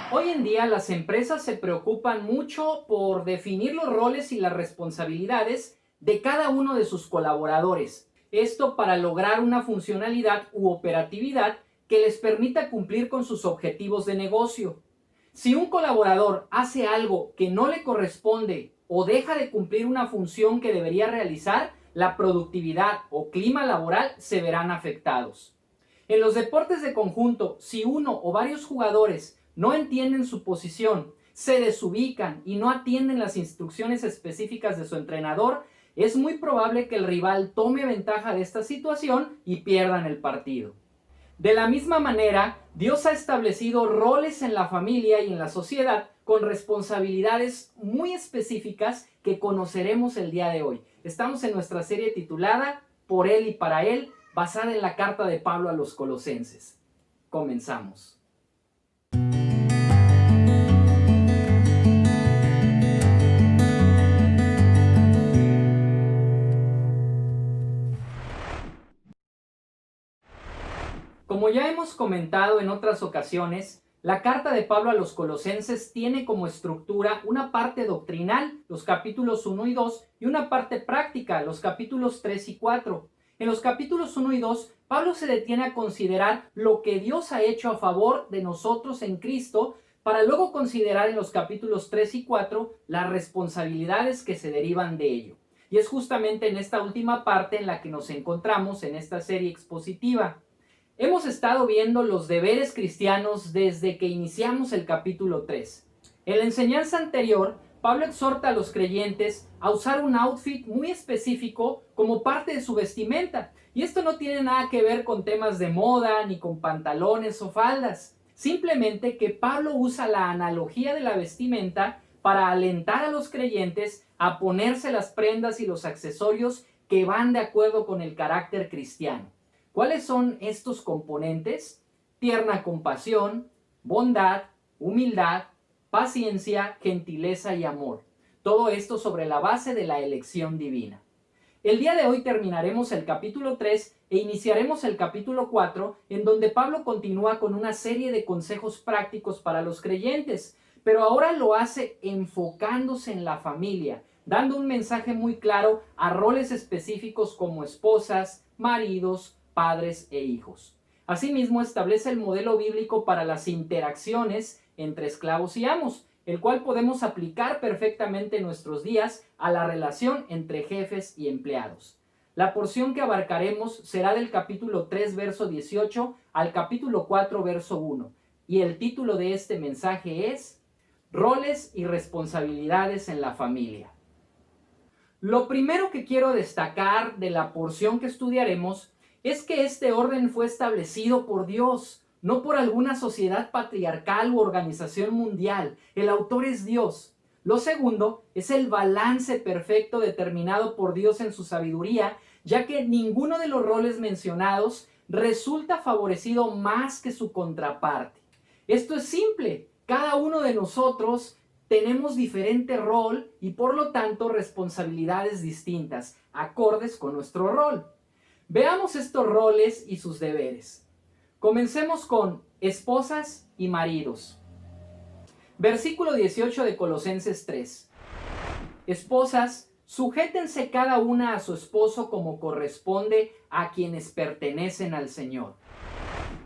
Hoy en día las empresas se preocupan mucho por definir los roles y las responsabilidades de cada uno de sus colaboradores. Esto para lograr una funcionalidad u operatividad que les permita cumplir con sus objetivos de negocio. Si un colaborador hace algo que no le corresponde o deja de cumplir una función que debería realizar, la productividad o clima laboral se verán afectados. En los deportes de conjunto, si uno o varios jugadores no entienden su posición, se desubican y no atienden las instrucciones específicas de su entrenador, es muy probable que el rival tome ventaja de esta situación y pierdan el partido. De la misma manera, Dios ha establecido roles en la familia y en la sociedad con responsabilidades muy específicas que conoceremos el día de hoy. Estamos en nuestra serie titulada Por Él y para Él, basada en la carta de Pablo a los Colosenses. Comenzamos. Como ya hemos comentado en otras ocasiones, la carta de Pablo a los Colosenses tiene como estructura una parte doctrinal, los capítulos 1 y 2, y una parte práctica, los capítulos 3 y 4. En los capítulos 1 y 2, Pablo se detiene a considerar lo que Dios ha hecho a favor de nosotros en Cristo, para luego considerar en los capítulos 3 y 4 las responsabilidades que se derivan de ello. Y es justamente en esta última parte en la que nos encontramos en esta serie expositiva. Hemos estado viendo los deberes cristianos desde que iniciamos el capítulo 3. En la enseñanza anterior, Pablo exhorta a los creyentes a usar un outfit muy específico como parte de su vestimenta. Y esto no tiene nada que ver con temas de moda, ni con pantalones o faldas. Simplemente que Pablo usa la analogía de la vestimenta para alentar a los creyentes a ponerse las prendas y los accesorios que van de acuerdo con el carácter cristiano. ¿Cuáles son estos componentes? Tierna compasión, bondad, humildad, paciencia, gentileza y amor. Todo esto sobre la base de la elección divina. El día de hoy terminaremos el capítulo 3 e iniciaremos el capítulo 4, en donde Pablo continúa con una serie de consejos prácticos para los creyentes, pero ahora lo hace enfocándose en la familia, dando un mensaje muy claro a roles específicos como esposas, maridos, padres e hijos. Asimismo, establece el modelo bíblico para las interacciones entre esclavos y amos, el cual podemos aplicar perfectamente en nuestros días a la relación entre jefes y empleados. La porción que abarcaremos será del capítulo 3, verso 18 al capítulo 4, verso 1, y el título de este mensaje es Roles y responsabilidades en la familia. Lo primero que quiero destacar de la porción que estudiaremos es que este orden fue establecido por Dios, no por alguna sociedad patriarcal u organización mundial. El autor es Dios. Lo segundo es el balance perfecto determinado por Dios en su sabiduría, ya que ninguno de los roles mencionados resulta favorecido más que su contraparte. Esto es simple. Cada uno de nosotros tenemos diferente rol y por lo tanto responsabilidades distintas, acordes con nuestro rol. Veamos estos roles y sus deberes. Comencemos con esposas y maridos. Versículo 18 de Colosenses 3. Esposas, sujétense cada una a su esposo como corresponde a quienes pertenecen al Señor.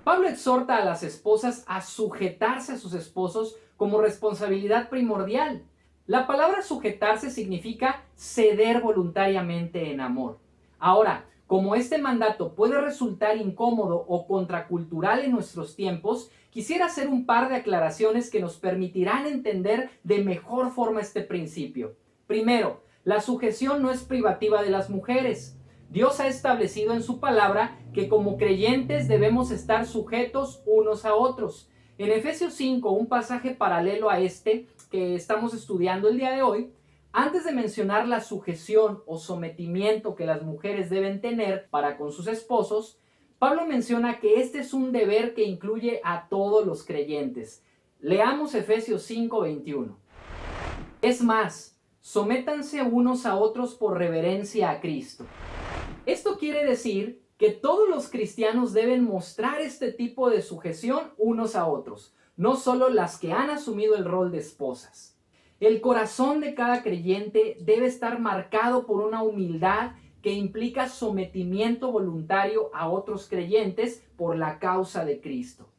Pablo exhorta a las esposas a sujetarse a sus esposos como responsabilidad primordial. La palabra sujetarse significa ceder voluntariamente en amor. Ahora, como este mandato puede resultar incómodo o contracultural en nuestros tiempos, quisiera hacer un par de aclaraciones que nos permitirán entender de mejor forma este principio. Primero, la sujeción no es privativa de las mujeres. Dios ha establecido en su palabra que como creyentes debemos estar sujetos unos a otros. En Efesios 5, un pasaje paralelo a este que estamos estudiando el día de hoy, antes de mencionar la sujeción o sometimiento que las mujeres deben tener para con sus esposos, Pablo menciona que este es un deber que incluye a todos los creyentes. Leamos Efesios 5:21. Es más, sométanse unos a otros por reverencia a Cristo. Esto quiere decir que todos los cristianos deben mostrar este tipo de sujeción unos a otros. no solo las que han asumido el rol de esposas. El corazón de cada creyente debe estar marcado por una humildad que implica sometimiento voluntario a otros creyentes por la causa de Cristo.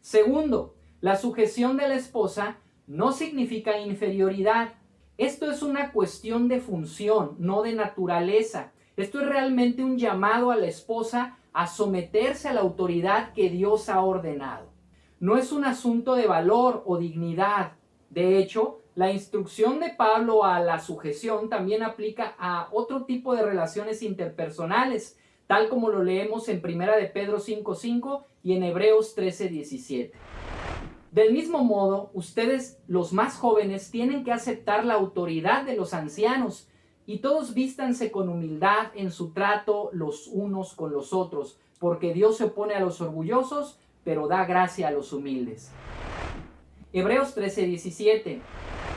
Segundo, la sujeción de la esposa no significa inferioridad. Esto es una cuestión de función, no de naturaleza. Esto es realmente un llamado a la esposa a someterse a la autoridad que Dios ha ordenado. No es un asunto de valor o dignidad. De hecho, la instrucción de Pablo a la sujeción también aplica a otro tipo de relaciones interpersonales, tal como lo leemos en 1 de Pedro 5:5 y en Hebreos 13:17. Del mismo modo, ustedes, los más jóvenes, tienen que aceptar la autoridad de los ancianos y todos vístanse con humildad en su trato los unos con los otros, porque Dios se opone a los orgullosos, pero da gracia a los humildes. Hebreos 13:17.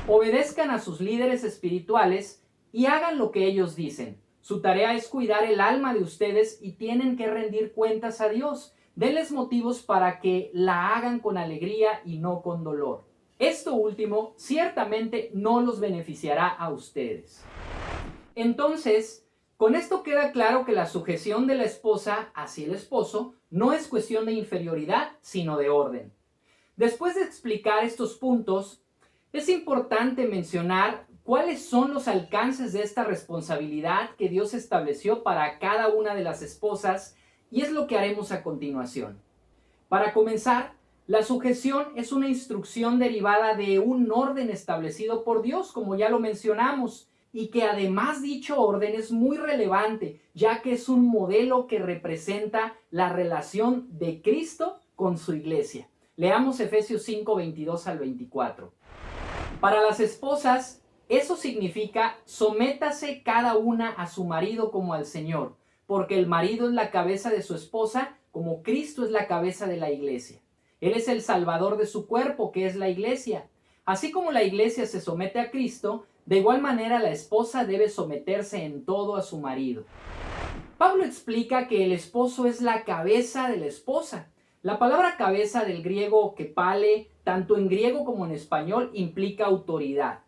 Obedezcan a sus líderes espirituales y hagan lo que ellos dicen. Su tarea es cuidar el alma de ustedes y tienen que rendir cuentas a Dios. Denles motivos para que la hagan con alegría y no con dolor. Esto último ciertamente no los beneficiará a ustedes. Entonces, con esto queda claro que la sujeción de la esposa hacia el esposo no es cuestión de inferioridad, sino de orden. Después de explicar estos puntos, es importante mencionar cuáles son los alcances de esta responsabilidad que Dios estableció para cada una de las esposas, y es lo que haremos a continuación. Para comenzar, la sujeción es una instrucción derivada de un orden establecido por Dios, como ya lo mencionamos, y que además dicho orden es muy relevante, ya que es un modelo que representa la relación de Cristo con su iglesia. Leamos Efesios 5:22 al 24. Para las esposas, eso significa: sométase cada una a su marido como al Señor, porque el marido es la cabeza de su esposa, como Cristo es la cabeza de la iglesia. Él es el salvador de su cuerpo, que es la iglesia. Así como la iglesia se somete a Cristo, de igual manera la esposa debe someterse en todo a su marido. Pablo explica que el esposo es la cabeza de la esposa. La palabra cabeza del griego kepale, tanto en griego como en español, implica autoridad.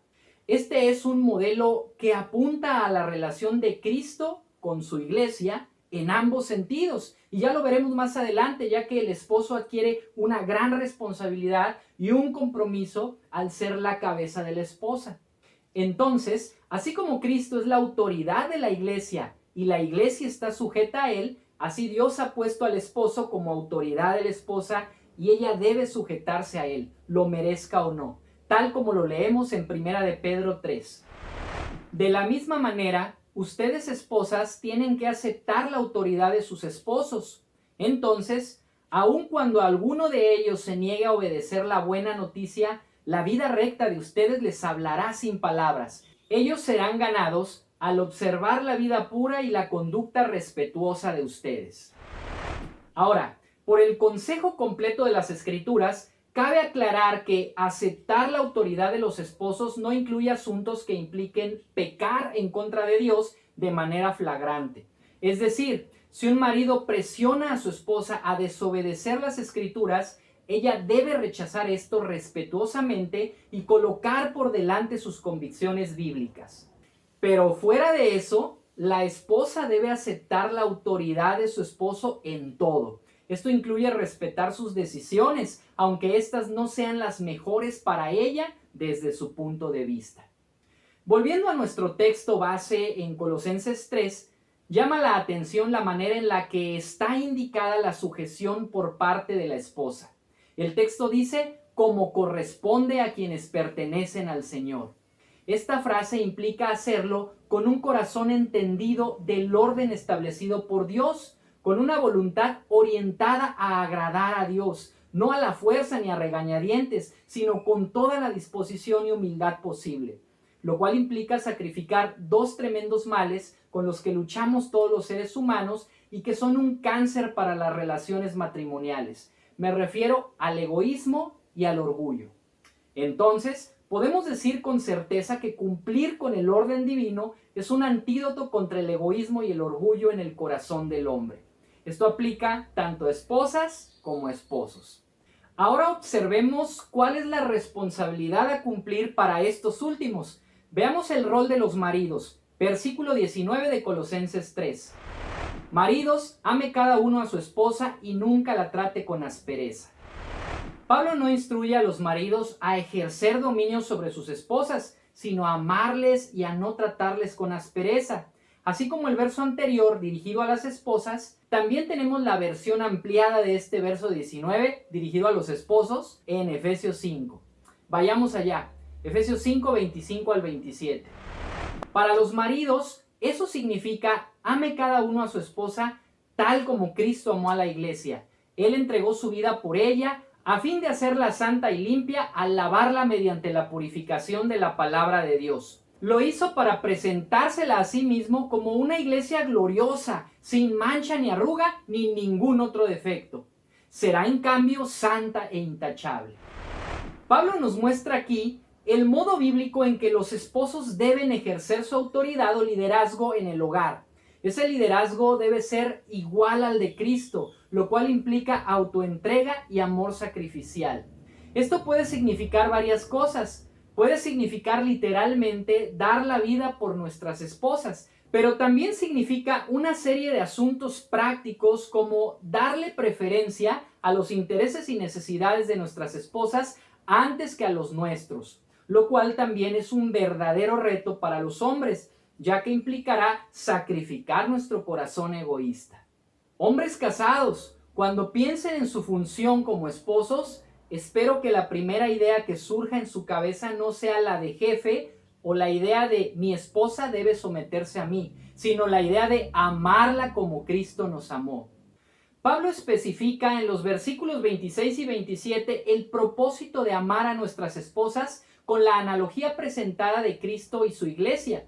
Este es un modelo que apunta a la relación de Cristo con su iglesia en ambos sentidos. Y ya lo veremos más adelante, ya que el esposo adquiere una gran responsabilidad y un compromiso al ser la cabeza de la esposa. Entonces, así como Cristo es la autoridad de la iglesia y la iglesia está sujeta a él, así Dios ha puesto al esposo como autoridad de la esposa y ella debe sujetarse a él, lo merezca o no, tal como lo leemos en 1 de Pedro 3. De la misma manera, ustedes esposas tienen que aceptar la autoridad de sus esposos. Entonces, aun cuando alguno de ellos se niegue a obedecer la buena noticia, la vida recta de ustedes les hablará sin palabras. Ellos serán ganados al observar la vida pura y la conducta respetuosa de ustedes. Ahora, por el consejo completo de las Escrituras, cabe aclarar que aceptar la autoridad de los esposos no incluye asuntos que impliquen pecar en contra de Dios de manera flagrante. Es decir, si un marido presiona a su esposa a desobedecer las Escrituras, ella debe rechazar esto respetuosamente y colocar por delante sus convicciones bíblicas. Pero fuera de eso, la esposa debe aceptar la autoridad de su esposo en todo. Esto incluye respetar sus decisiones, aunque éstas no sean las mejores para ella desde su punto de vista. Volviendo a nuestro texto base en Colosenses 3, llama la atención la manera en la que está indicada la sujeción por parte de la esposa. El texto dice: como corresponde a quienes pertenecen al Señor. Esta frase implica hacerlo con un corazón entendido del orden establecido por Dios, con una voluntad orientada a agradar a Dios, no a la fuerza ni a regañadientes, sino con toda la disposición y humildad posible, lo cual implica sacrificar dos tremendos males con los que luchamos todos los seres humanos y que son un cáncer para las relaciones matrimoniales. Me refiero al egoísmo y al orgullo. Entonces, podemos decir con certeza que cumplir con el orden divino es un antídoto contra el egoísmo y el orgullo en el corazón del hombre. Esto aplica tanto a esposas como a esposos. Ahora observemos cuál es la responsabilidad a cumplir para estos últimos. Veamos el rol de los maridos. Versículo 19 de Colosenses 3. Maridos, ame cada uno a su esposa y nunca la trate con aspereza. Pablo no instruye a los maridos a ejercer dominio sobre sus esposas, sino a amarles y a no tratarles con aspereza. Así como el verso anterior dirigido a las esposas, también tenemos la versión ampliada de este verso 19 dirigido a los esposos en Efesios 5. Vayamos allá, Efesios 5, 25 al 27. Para los maridos, eso significa ame cada uno a su esposa tal como Cristo amó a la iglesia. Él entregó su vida por ella a fin de hacerla santa y limpia al lavarla mediante la purificación de la palabra de Dios. Lo hizo para presentársela a sí mismo como una iglesia gloriosa, sin mancha ni arruga ni ningún otro defecto. Será en cambio santa e intachable. Pablo nos muestra aquí el modo bíblico en que los esposos deben ejercer su autoridad o liderazgo en el hogar. Ese liderazgo debe ser igual al de Cristo, lo cual implica autoentrega y amor sacrificial. Esto puede significar varias cosas. Puede significar literalmente dar la vida por nuestras esposas, pero también significa una serie de asuntos prácticos como darle preferencia a los intereses y necesidades de nuestras esposas antes que a los nuestros, lo cual también es un verdadero reto para los hombres, ya que implicará sacrificar nuestro corazón egoísta. Hombres casados, cuando piensen en su función como esposos, espero que la primera idea que surja en su cabeza no sea la de jefe o la idea de mi esposa debe someterse a mí, sino la idea de amarla como Cristo nos amó. Pablo especifica en los versículos 26 y 27 el propósito de amar a nuestras esposas con la analogía presentada de Cristo y su iglesia.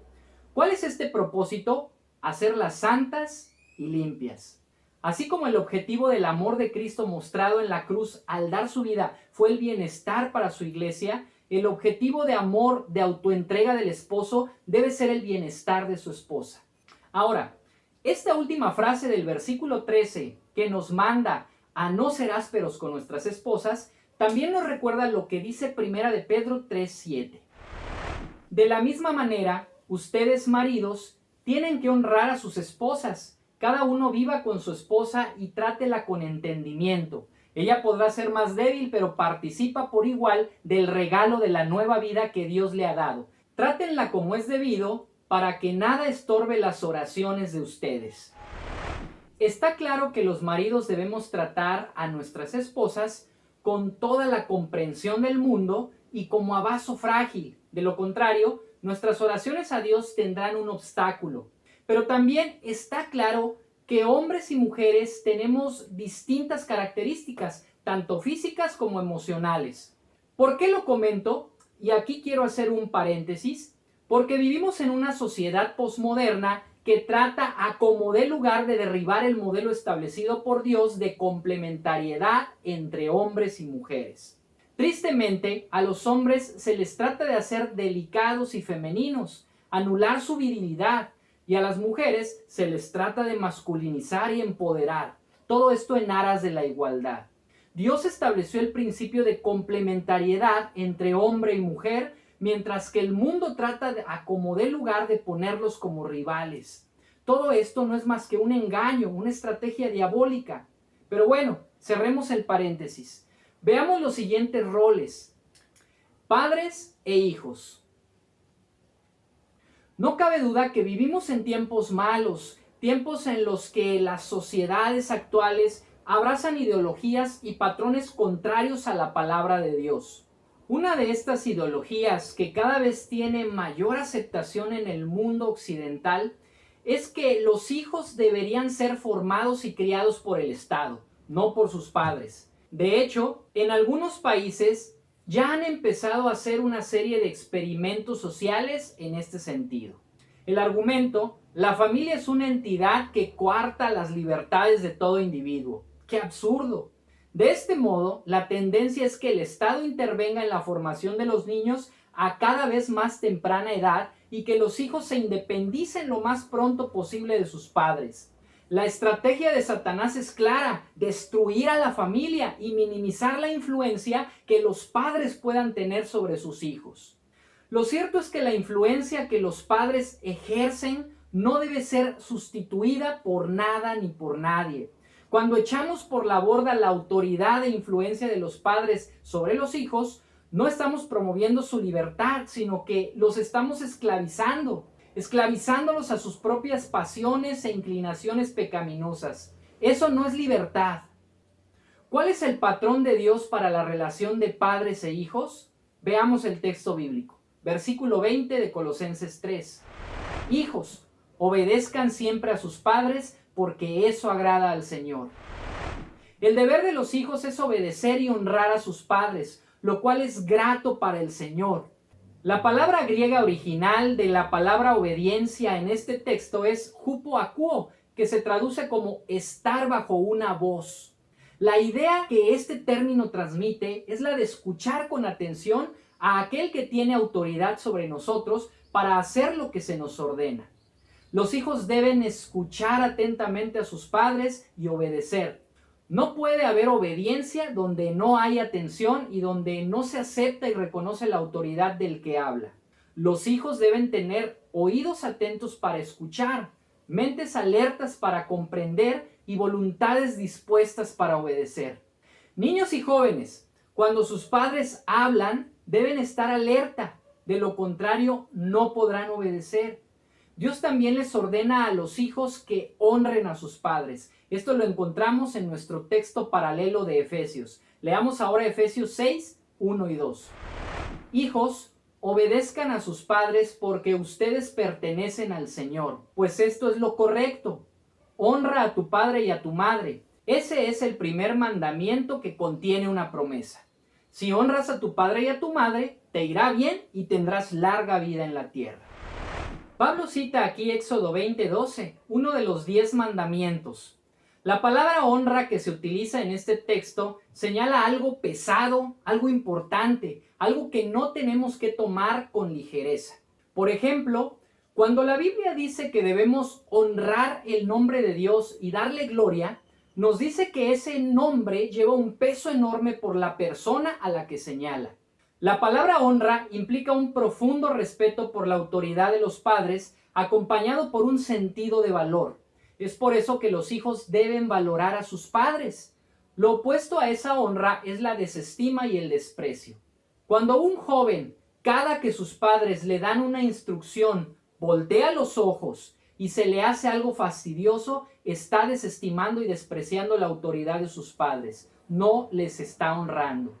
¿Cuál es este propósito? Hacerlas santas y limpias. Así como el objetivo del amor de Cristo mostrado en la cruz al dar su vida fue el bienestar para su iglesia, el objetivo de amor, de autoentrega del esposo debe ser el bienestar de su esposa. Ahora, esta última frase del versículo 13 que nos manda a no ser ásperos con nuestras esposas, también nos recuerda lo que dice 1 de Pedro 3:7. De la misma manera, ustedes maridos tienen que honrar a sus esposas. Cada uno viva con su esposa y trátela con entendimiento. Ella podrá ser más débil, pero participa por igual del regalo de la nueva vida que Dios le ha dado. Trátenla como es debido para que nada estorbe las oraciones de ustedes. Está claro que los maridos debemos tratar a nuestras esposas con toda la comprensión del mundo y como a vaso frágil. De lo contrario, nuestras oraciones a Dios tendrán un obstáculo. Pero también está claro que hombres y mujeres tenemos distintas características, tanto físicas como emocionales. ¿Por qué lo comento? Y aquí quiero hacer un paréntesis, porque vivimos en una sociedad posmoderna que trata a como dé lugar de derribar el modelo establecido por Dios de complementariedad entre hombres y mujeres. Tristemente, a los hombres se les trata de hacer delicados y femeninos, anular su virilidad, y a las mujeres se les trata de masculinizar y empoderar. Todo esto en aras de la igualdad. Dios estableció el principio de complementariedad entre hombre y mujer, mientras que el mundo trata a como dé lugar de ponerlos como rivales. Todo esto no es más que un engaño, una estrategia diabólica. Pero bueno, cerremos el paréntesis. Veamos los siguientes roles: padres e hijos. No cabe duda que vivimos en tiempos malos, tiempos en los que las sociedades actuales abrazan ideologías y patrones contrarios a la palabra de Dios. Una de estas ideologías que cada vez tiene mayor aceptación en el mundo occidental es que los hijos deberían ser formados y criados por el Estado, no por sus padres. De hecho, en algunos países ya han empezado a hacer una serie de experimentos sociales en este sentido. El argumento: la familia es una entidad que coarta las libertades de todo individuo. ¡Qué absurdo! De este modo, la tendencia es que el Estado intervenga en la formación de los niños a cada vez más temprana edad y que los hijos se independicen lo más pronto posible de sus padres. La estrategia de Satanás es clara: destruir a la familia y minimizar la influencia que los padres puedan tener sobre sus hijos. Lo cierto es que la influencia que los padres ejercen no debe ser sustituida por nada ni por nadie. Cuando echamos por la borda la autoridad e influencia de los padres sobre los hijos, no estamos promoviendo su libertad, sino que los estamos esclavizándolos a sus propias pasiones e inclinaciones pecaminosas. Eso no es libertad. ¿Cuál es el patrón de Dios para la relación de padres e hijos? Veamos el texto bíblico. Versículo 20 de Colosenses 3. Hijos, obedezcan siempre a sus padres, porque eso agrada al Señor. El deber de los hijos es obedecer y honrar a sus padres, lo cual es grato para el Señor. La palabra griega original de la palabra obediencia en este texto es hupoakuo, que se traduce como estar bajo una voz. La idea que este término transmite es la de escuchar con atención a aquel que tiene autoridad sobre nosotros para hacer lo que se nos ordena. Los hijos deben escuchar atentamente a sus padres y obedecer. No puede haber obediencia donde no hay atención y donde no se acepta y reconoce la autoridad del que habla. Los hijos deben tener oídos atentos para escuchar, mentes alertas para comprender y voluntades dispuestas para obedecer. Niños y jóvenes, cuando sus padres hablan, deben estar alerta. De lo contrario, no podrán obedecer. Dios también les ordena a los hijos que honren a sus padres. Esto lo encontramos en nuestro texto paralelo de Efesios. Leamos ahora Efesios 6, 1 y 2. Hijos, obedezcan a sus padres porque ustedes pertenecen al Señor, pues esto es lo correcto. Honra a tu padre y a tu madre. Ese es el primer mandamiento que contiene una promesa. Si honras a tu padre y a tu madre, te irá bien y tendrás larga vida en la tierra. Pablo cita aquí Éxodo 20:12, uno de los 10 mandamientos. La palabra honra que se utiliza en este texto señala algo pesado, algo importante, algo que no tenemos que tomar con ligereza. Por ejemplo, cuando la Biblia dice que debemos honrar el nombre de Dios y darle gloria, nos dice que ese nombre lleva un peso enorme por la persona a la que señala. La palabra honra implica un profundo respeto por la autoridad de los padres, acompañado por un sentido de valor. Es por eso que los hijos deben valorar a sus padres. Lo opuesto a esa honra es la desestima y el desprecio. Cuando un joven, cada que sus padres le dan una instrucción, voltea los ojos y se le hace algo fastidioso, está desestimando y despreciando la autoridad de sus padres. No les está honrando.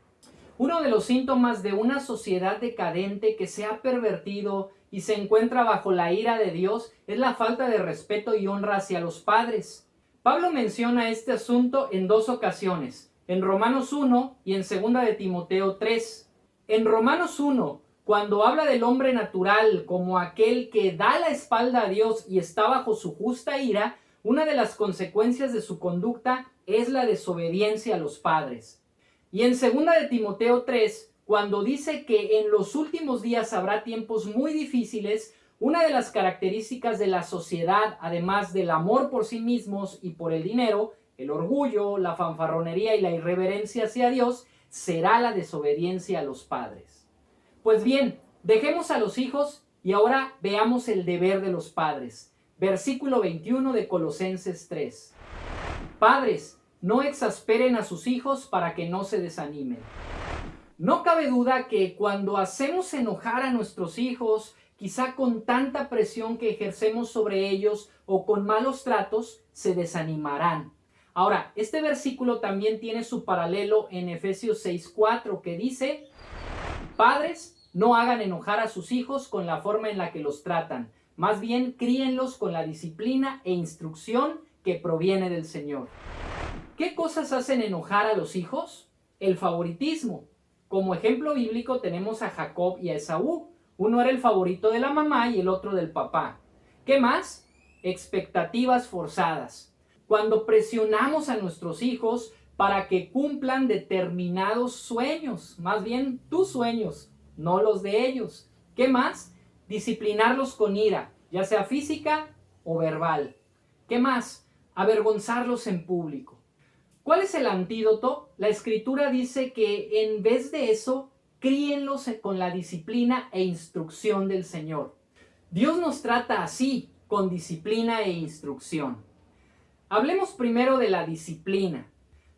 Uno de los síntomas de una sociedad decadente que se ha pervertido y se encuentra bajo la ira de Dios es la falta de respeto y honra hacia los padres. Pablo menciona este asunto en 2 ocasiones, en Romanos 1 y en 2 de Timoteo 3. En Romanos 1, cuando habla del hombre natural como aquel que da la espalda a Dios y está bajo su justa ira, una de las consecuencias de su conducta es la desobediencia a los padres. Y en 2 de Timoteo 3, cuando dice que en los últimos días habrá tiempos muy difíciles, una de las características de la sociedad, además del amor por sí mismos y por el dinero, el orgullo, la fanfarronería y la irreverencia hacia Dios, será la desobediencia a los padres. Pues bien, dejemos a los hijos y ahora veamos el deber de los padres. Versículo 21 de Colosenses 3. Padres, no exasperen a sus hijos para que no se desanimen. No cabe duda que cuando hacemos enojar a nuestros hijos, quizá con tanta presión que ejercemos sobre ellos o con malos tratos, se desanimarán. Ahora, este versículo también tiene su paralelo en Efesios 6:4, que dice: Padres, no hagan enojar a sus hijos con la forma en la que los tratan, más bien críenlos con la disciplina e instrucción que proviene del Señor. ¿Qué cosas hacen enojar a los hijos? El favoritismo. Como ejemplo bíblico tenemos a Jacob y a Esaú. Uno era el favorito de la mamá y el otro del papá. ¿Qué más? Expectativas forzadas. Cuando presionamos a nuestros hijos para que cumplan determinados sueños, más bien tus sueños, no los de ellos. ¿Qué más? Disciplinarlos con ira, ya sea física o verbal. ¿Qué más? avergonzarlos en público. ¿Cuál es el antídoto? La Escritura dice que en vez de eso, críenlos con la disciplina e instrucción del Señor. Dios nos trata así, con disciplina e instrucción. Hablemos primero de la disciplina.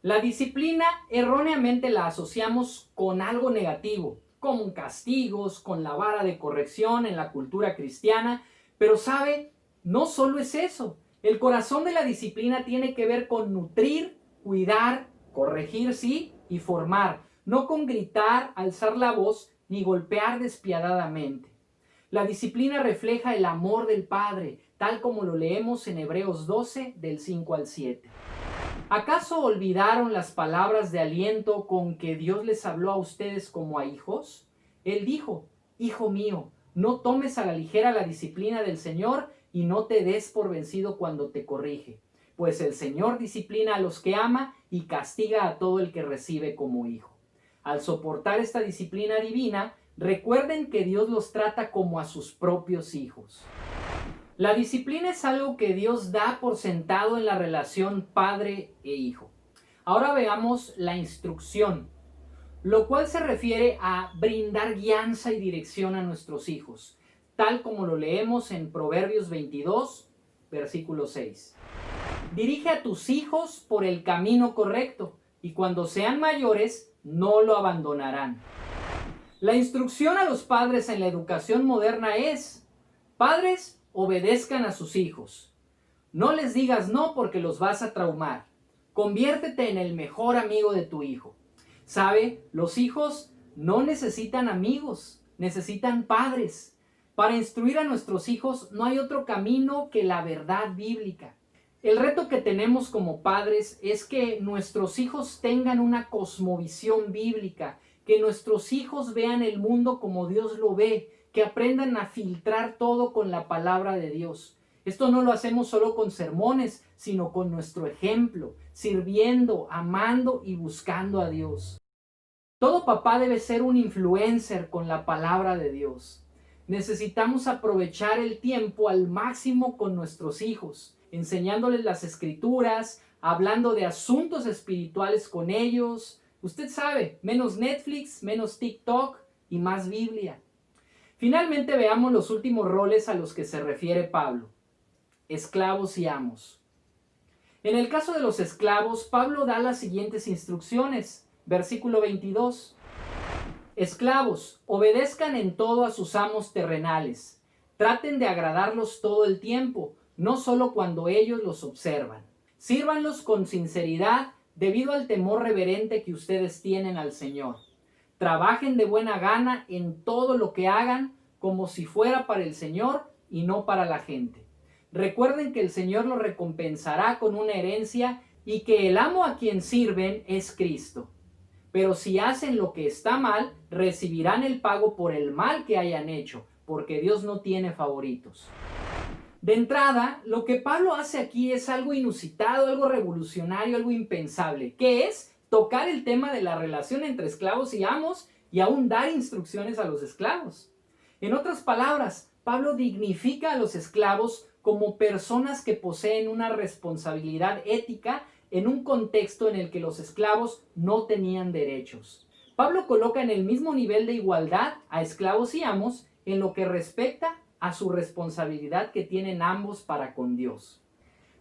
La disciplina erróneamente la asociamos con algo negativo, con castigos, con la vara de corrección en la cultura cristiana, pero ¿sabe? No solo es eso. El corazón de la disciplina tiene que ver con nutrir, cuidar, corregir, sí, y formar, no con gritar, alzar la voz, ni golpear despiadadamente. La disciplina refleja el amor del Padre, tal como lo leemos en Hebreos 12, del 5 al 7. ¿Acaso olvidaron las palabras de aliento con que Dios les habló a ustedes como a hijos? Él dijo, Hijo mío, no tomes a la ligera la disciplina del Señor y no te des por vencido cuando te corrige, pues el Señor disciplina a los que ama y castiga a todo el que recibe como hijo. Al soportar esta disciplina divina, recuerden que Dios los trata como a sus propios hijos. La disciplina es algo que Dios da por sentado en la relación padre e hijo. Ahora veamos la instrucción, lo cual se refiere a brindar guianza y dirección a nuestros hijos, tal como lo leemos en Proverbios 22, versículo 6. Dirige a tus hijos por el camino correcto, y cuando sean mayores, no lo abandonarán. La instrucción a los padres en la educación moderna es: padres, obedezcan a sus hijos. No les digas no porque los vas a traumar. Conviértete en el mejor amigo de tu hijo. ¿Sabe? Los hijos no necesitan amigos, necesitan padres. Para instruir a nuestros hijos no hay otro camino que la verdad bíblica. El reto que tenemos como padres es que nuestros hijos tengan una cosmovisión bíblica, que nuestros hijos vean el mundo como Dios lo ve, que aprendan a filtrar todo con la palabra de Dios. Esto no lo hacemos solo con sermones, sino con nuestro ejemplo, sirviendo, amando y buscando a Dios. Todo papá debe ser un influencer con la palabra de Dios. Necesitamos aprovechar el tiempo al máximo con nuestros hijos, enseñándoles las escrituras, hablando de asuntos espirituales con ellos. Usted sabe, menos Netflix, menos TikTok y más Biblia. Finalmente veamos los últimos roles a los que se refiere Pablo: esclavos y amos. En el caso de los esclavos, Pablo da las siguientes instrucciones. Versículo 22. Esclavos, obedezcan en todo a sus amos terrenales. Traten de agradarlos todo el tiempo, no solo cuando ellos los observan. Sírvanlos con sinceridad debido al temor reverente que ustedes tienen al Señor. Trabajen de buena gana en todo lo que hagan, como si fuera para el Señor y no para la gente. Recuerden que el Señor los recompensará con una herencia y que el amo a quien sirven es Cristo. Pero si hacen lo que está mal, recibirán el pago por el mal que hayan hecho, porque Dios no tiene favoritos. De entrada, lo que Pablo hace aquí es algo inusitado, algo revolucionario, algo impensable, que es tocar el tema de la relación entre esclavos y amos y aún dar instrucciones a los esclavos. En otras palabras, Pablo dignifica a los esclavos como personas que poseen una responsabilidad ética en un contexto en el que los esclavos no tenían derechos. Pablo coloca en el mismo nivel de igualdad a esclavos y amos en lo que respecta a su responsabilidad que tienen ambos para con Dios.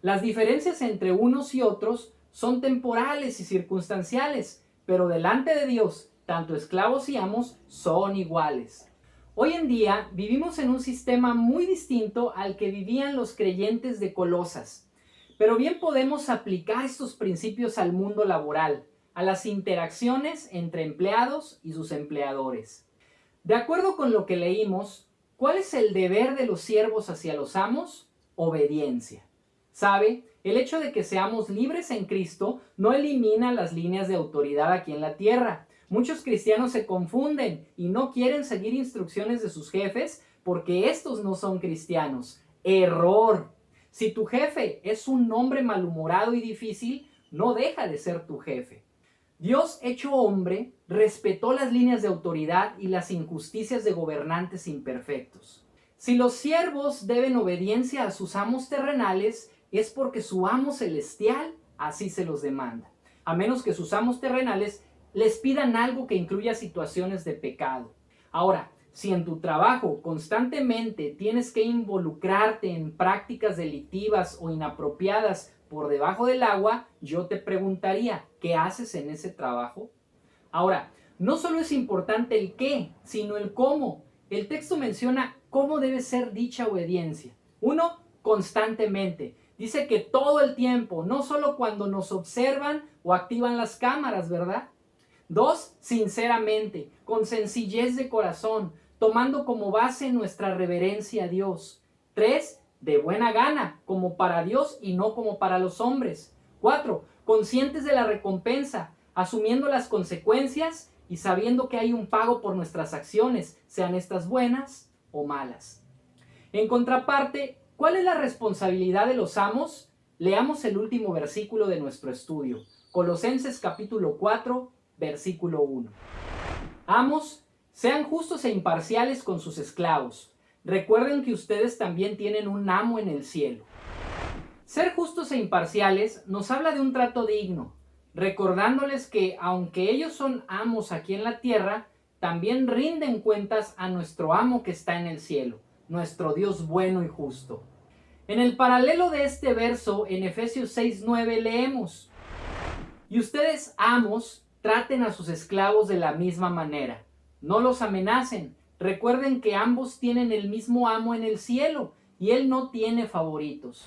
Las diferencias entre unos y otros son temporales y circunstanciales, pero delante de Dios, tanto esclavos y amos son iguales. Hoy en día vivimos en un sistema muy distinto al que vivían los creyentes de Colosas, pero bien podemos aplicar estos principios al mundo laboral, a las interacciones entre empleados y sus empleadores. De acuerdo con lo que leímos, ¿cuál es el deber de los siervos hacia los amos? Obediencia. ¿Sabe? El hecho de que seamos libres en Cristo no elimina las líneas de autoridad aquí en la tierra. Muchos cristianos se confunden y no quieren seguir instrucciones de sus jefes porque estos no son cristianos. ¡Error! Si tu jefe es un hombre malhumorado y difícil, no deja de ser tu jefe. Dios, hecho hombre, respetó las líneas de autoridad y las injusticias de gobernantes imperfectos. Si los siervos deben obediencia a sus amos terrenales, es porque su amo celestial así se los demanda, a menos que sus amos terrenales les pidan algo que incluya situaciones de pecado. Ahora, si en tu trabajo constantemente tienes que involucrarte en prácticas delictivas o inapropiadas por debajo del agua, yo te preguntaría, ¿qué haces en ese trabajo? Ahora, no solo es importante el qué, sino el cómo. El texto menciona cómo debe ser dicha obediencia. Uno, constantemente. Dice que todo el tiempo, no solo cuando nos observan o activan las cámaras, ¿verdad? Dos, sinceramente, con sencillez de corazón, tomando como base nuestra reverencia a Dios. Tres, de buena gana, como para Dios y no como para los hombres. Cuatro, conscientes de la recompensa, asumiendo las consecuencias y sabiendo que hay un pago por nuestras acciones, sean estas buenas o malas. En contraparte, ¿cuál es la responsabilidad de los amos? Leamos el último versículo de nuestro estudio, Colosenses capítulo 4, versículo 1. Amos, sean justos e imparciales con sus esclavos. Recuerden que ustedes también tienen un amo en el cielo. Ser justos e imparciales nos habla de un trato digno, recordándoles que aunque ellos son amos aquí en la tierra, también rinden cuentas a nuestro amo que está en el cielo, nuestro Dios bueno y justo. En el paralelo de este verso, en Efesios 6:9 leemos: y ustedes, amos, traten a sus esclavos de la misma manera. No los amenacen. Recuerden que ambos tienen el mismo amo en el cielo y él no tiene favoritos.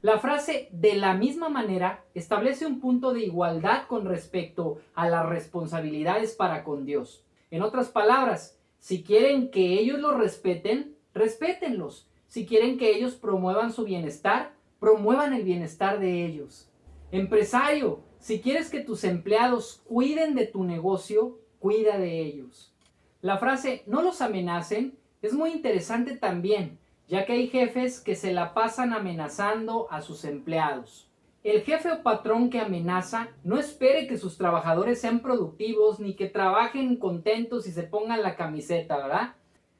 La frase de la misma manera establece un punto de igualdad con respecto a las responsabilidades para con Dios. En otras palabras, si quieren que ellos los respeten, respétenlos. Si quieren que ellos promuevan su bienestar, promuevan el bienestar de ellos. Empresario, si quieres que tus empleados cuiden de tu negocio, cuida de ellos. La frase no los amenacen es muy interesante también, ya que hay jefes que se la pasan amenazando a sus empleados. El jefe o patrón que amenaza no espere que sus trabajadores sean productivos ni que trabajen contentos y se pongan la camiseta, ¿verdad?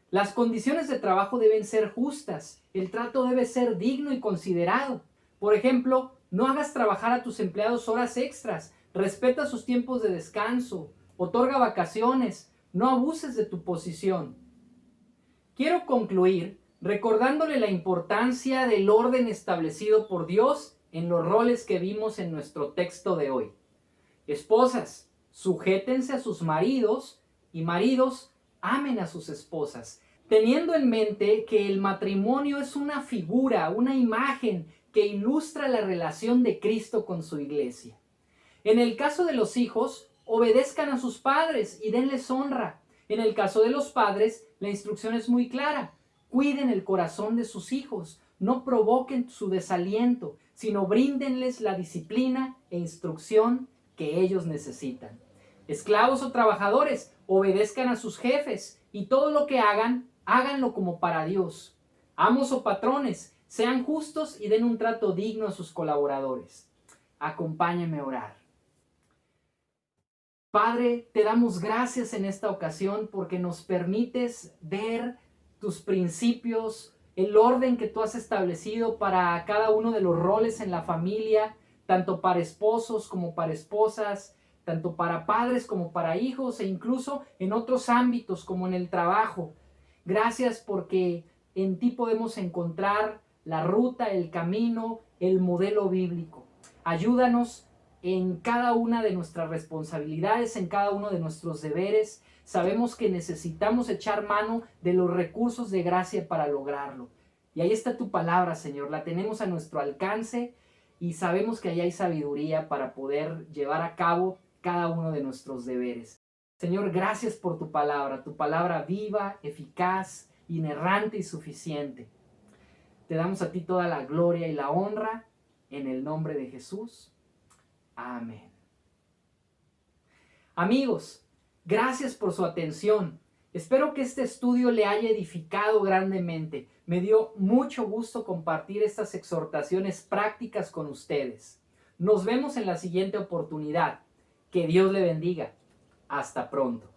Las condiciones de trabajo deben ser justas, el trato debe ser digno y considerado. Por ejemplo, no hagas trabajar a tus empleados horas extras, respeta sus tiempos de descanso, otorga vacaciones, no abuses de tu posición. Quiero concluir recordándole la importancia del orden establecido por Dios en los roles que vimos en nuestro texto de hoy. Esposas, sujétense a sus maridos y maridos, amen a sus esposas, teniendo en mente que el matrimonio es una figura, una imagen que ilustra la relación de Cristo con su iglesia. En el caso de los hijos, obedezcan a sus padres y denles honra. En el caso de los padres, la instrucción es muy clara. Cuiden el corazón de sus hijos, no provoquen su desaliento, sino bríndenles la disciplina e instrucción que ellos necesitan. Esclavos o trabajadores, obedezcan a sus jefes y todo lo que hagan, háganlo como para Dios. Amos o patrones, sean justos y den un trato digno a sus colaboradores. Acompáñenme a orar. Padre, te damos gracias en esta ocasión porque nos permites ver tus principios, el orden que tú has establecido para cada uno de los roles en la familia, tanto para esposos como para esposas, tanto para padres como para hijos e incluso en otros ámbitos como en el trabajo. Gracias porque en ti podemos encontrar la ruta, el camino, el modelo bíblico. Ayúdanos en cada una de nuestras responsabilidades, en cada uno de nuestros deberes. Sabemos que necesitamos echar mano de los recursos de gracia para lograrlo. Y ahí está tu palabra, Señor. La tenemos a nuestro alcance y sabemos que ahí hay sabiduría para poder llevar a cabo cada uno de nuestros deberes. Señor, gracias por tu palabra viva, eficaz, inerrante y suficiente. Te damos a ti toda la gloria y la honra en el nombre de Jesús. Amén. Amigos, gracias por su atención. Espero que este estudio le haya edificado grandemente. Me dio mucho gusto compartir estas exhortaciones prácticas con ustedes. Nos vemos en la siguiente oportunidad. Que Dios le bendiga. Hasta pronto.